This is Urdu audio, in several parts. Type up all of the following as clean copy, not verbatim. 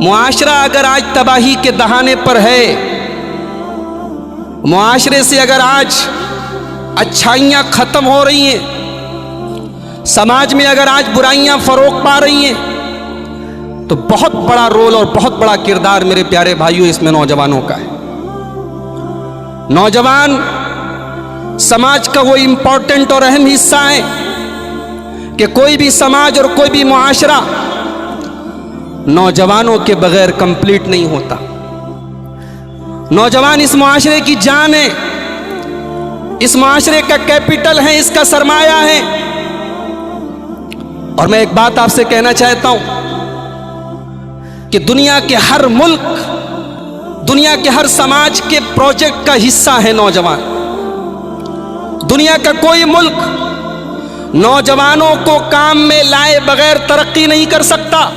معاشرہ اگر آج تباہی کے دہانے پر ہے، معاشرے سے اگر آج اچھائیاں ختم ہو رہی ہیں، سماج میں اگر آج برائیاں فروغ پا رہی ہیں، تو بہت بڑا رول اور بہت بڑا کردار میرے پیارے بھائیوں اس میں نوجوانوں کا ہے۔ نوجوان سماج کا وہ امپورٹنٹ اور اہم حصہ ہے کہ کوئی بھی سماج اور کوئی بھی معاشرہ نوجوانوں کے بغیر کمپلیٹ نہیں ہوتا۔ نوجوان اس معاشرے کی جان ہے، اس معاشرے کا کیپٹل ہے، اس کا سرمایہ ہے۔ اور میں ایک بات آپ سے کہنا چاہتا ہوں کہ دنیا کے ہر ملک، دنیا کے ہر سماج کے پروجیکٹ کا حصہ ہے نوجوان۔ دنیا کا کوئی ملک نوجوانوں کو کام میں لائے بغیر ترقی نہیں کر سکتا۔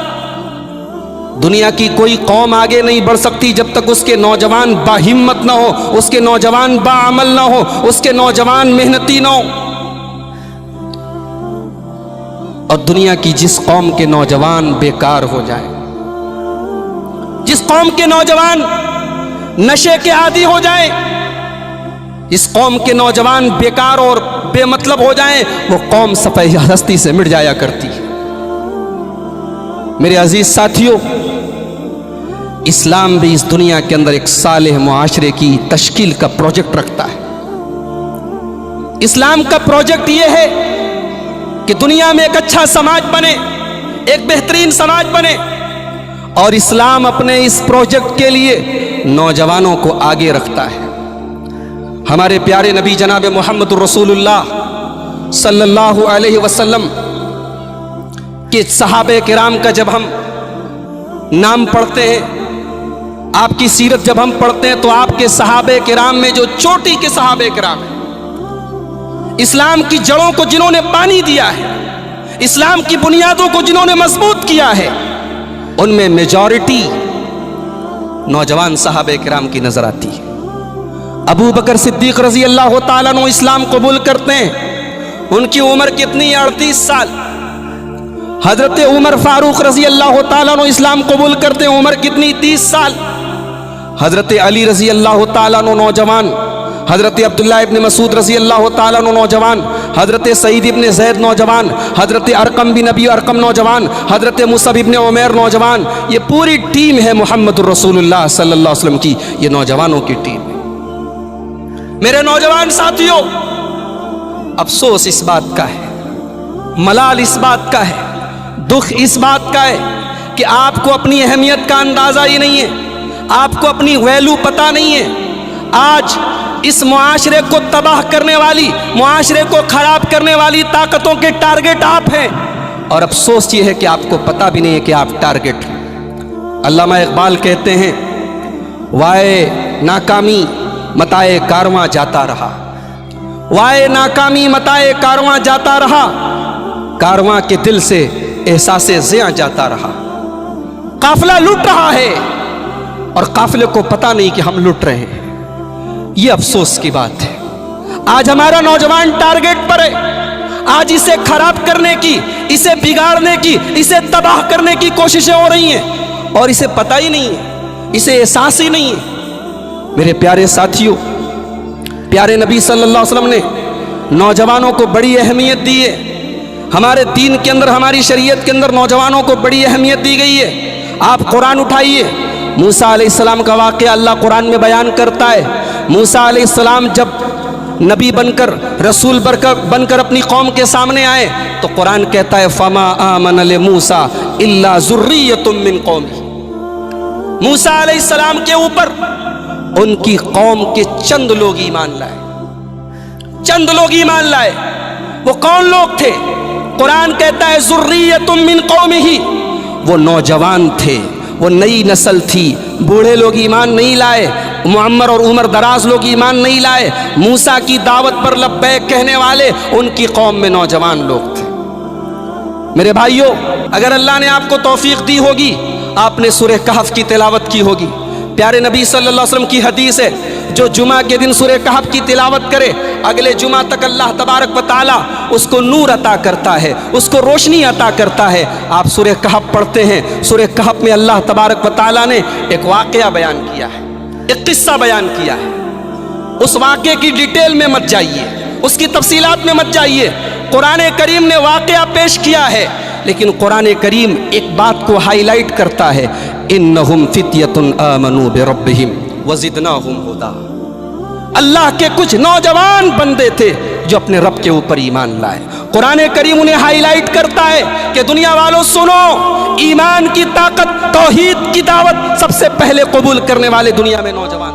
دنیا کی کوئی قوم آگے نہیں بڑھ سکتی جب تک اس کے نوجوان باہمت نہ ہو، اس کے نوجوان باعمل نہ ہو، اس کے نوجوان محنتی نہ ہو۔ اور دنیا کی جس قوم کے نوجوان بیکار ہو جائیں، جس قوم کے نوجوان نشے کے عادی ہو جائیں، اس قوم کے نوجوان بیکار اور بے مطلب ہو جائیں، وہ قوم صفحہ ہستی سے مٹ جایا کرتی ہے۔ میرے عزیز ساتھیوں، اسلام بھی اس دنیا کے اندر ایک صالح معاشرے کی تشکیل کا پروجیکٹ رکھتا ہے۔ اسلام کا پروجیکٹ یہ ہے کہ دنیا میں ایک اچھا سماج بنے، ایک بہترین سماج بنے، اور اسلام اپنے اس پروجیکٹ کے لیے نوجوانوں کو آگے رکھتا ہے۔ ہمارے پیارے نبی جناب محمد رسول اللہ صلی اللہ علیہ وسلم کہ صحابہ کرام کا جب ہم نام پڑھتے ہیں، آپ کی سیرت جب ہم پڑھتے ہیں، تو آپ کے صحابہ کرام میں جو چوٹی کے صحابہ کرام ہیں، اسلام کی جڑوں کو جنہوں نے پانی دیا ہے، اسلام کی بنیادوں کو جنہوں نے مضبوط کیا ہے، ان میں میجورٹی نوجوان صحابہ کرام کی نظر آتی ہے۔ ابو بکر صدیق رضی اللہ تعالیٰ عنہ اسلام قبول کرتے ہیں، ان کی عمر کتنی؟ 38 سال۔ حضرت عمر فاروق رضی اللہ تعالیٰ عنہ اسلام قبول کرتے ہیں، عمر کتنی؟ 30 سال۔ حضرت علی رضی اللہ تعالیٰ عنہ نوجوان، حضرت عبداللہ ابن مسعود رضی اللہ تعالیٰ عنہ نوجوان، حضرت سعید ابن زید نوجوان، حضرت ارقم بن ابی ارقم نوجوان، حضرت مصعب ابن عمیر نوجوان۔ یہ پوری ٹیم ہے محمد الرسول اللہ صلی اللہ علیہ وسلم کی، یہ نوجوانوں کی ٹیم ہے۔ میرے نوجوان ساتھیوں، افسوس اس بات کا ہے، ملال اس بات کا ہے، دکھ اس بات کا ہے کہ آپ کو اپنی اہمیت کا اندازہ ہی نہیں ہے، آپ کو اپنی ویلو پتہ نہیں ہے۔ آج اس معاشرے کو تباہ کرنے والی، معاشرے کو خراب کرنے والی طاقتوں کے ٹارگٹ آپ ہیں، اور افسوس یہ ہے کہ آپ کو پتہ بھی نہیں ہے کہ آپ ٹارگٹ ہیں۔ علامہ اقبال کہتے ہیں، وائے ناکامی متائے کارواں جاتا رہا، وائے ناکامی متائے کارواں جاتا رہا، کارواں کے دل سے احساس زیاں جاتا رہا۔ قافلہ لٹ رہا ہے اور قافلے کو پتہ نہیں کہ ہم لٹ رہے ہیں۔ یہ افسوس کی بات ہے۔ آج ہمارا نوجوان ٹارگٹ پر ہے، آج اسے خراب کرنے کی، اسے بگاڑنے کی، اسے تباہ کرنے کی کوششیں ہو رہی ہیں، اور اسے پتہ ہی نہیں ہے، اسے احساس ہی نہیں ہے۔ میرے پیارے ساتھیوں، پیارے نبی صلی اللہ علیہ وسلم نے نوجوانوں کو بڑی اہمیت دی ہے۔ ہمارے دین کے اندر، ہماری شریعت کے اندر نوجوانوں کو بڑی اہمیت دی گئی ہے۔ آپ قرآن اٹھائیے، موسیٰ علیہ السلام کا واقعہ اللہ قرآن میں بیان کرتا ہے۔ موسیٰ علیہ السلام جب نبی بن کر، رسول بن کر اپنی قوم کے سامنے آئے تو قرآن کہتا ہے فَمَا آمَنَ لِمُوسَىٰ إِلَّا ذُرِّيَّةٌ مِّن قَوْمِهِ۔ موسیٰ علیہ السلام کے اوپر ان کی قوم کے چند لوگ ایمان لائے، چند لوگ ایمان لائے۔ وہ کون لوگ تھے؟ قرآن کہتا ہے ذُرِّيَّةٌ مِّن قَوْمِهِ، وہ نوجوان تھے، وہ نئی نسل تھی۔ بوڑھے لوگ ایمان نہیں لائے، معمر اور عمر دراز لوگ ایمان نہیں لائے۔ موسیٰ کی دعوت پر لبیک کہنے والے ان کی قوم میں نوجوان لوگ تھے۔ میرے بھائیوں، اگر اللہ نے آپ کو توفیق دی ہوگی، آپ نے سورہ کہف کی تلاوت کی ہوگی۔ پیارے نبی صلی اللہ علیہ وسلم کی حدیث ہے، جو جمعہ کے دن سورہ کہف کی تلاوت کرے اگلے جمعہ تک اللہ تبارک و تعالیٰ اس کو نور عطا کرتا ہے، اس کو روشنی عطا کرتا ہے۔ آپ سورہ کہف پڑھتے ہیں، سورہ کہف میں اللہ تبارک و تعالیٰ نے ایک واقعہ بیان کیا ہے، ایک قصہ بیان کیا ہے۔ اس واقعے کی ڈیٹیل میں مت جائیے، اس کی تفصیلات میں مت جائیے، قرآن کریم نے واقعہ پیش کیا ہے، لیکن قرآن کریم ایک بات کو ہائی لائٹ کرتا ہے، انہم فتیۃ آمنوا بربہم وزدناہم ھدا۔ اللہ کے کچھ نوجوان بندے تھے جو اپنے رب کے اوپر ایمان لائے۔ قرآن کریم انہیں ہائی لائٹ کرتا ہے کہ دنیا والوں سنو، ایمان کی طاقت، توحید کی دعوت سب سے پہلے قبول کرنے والے دنیا میں نوجوان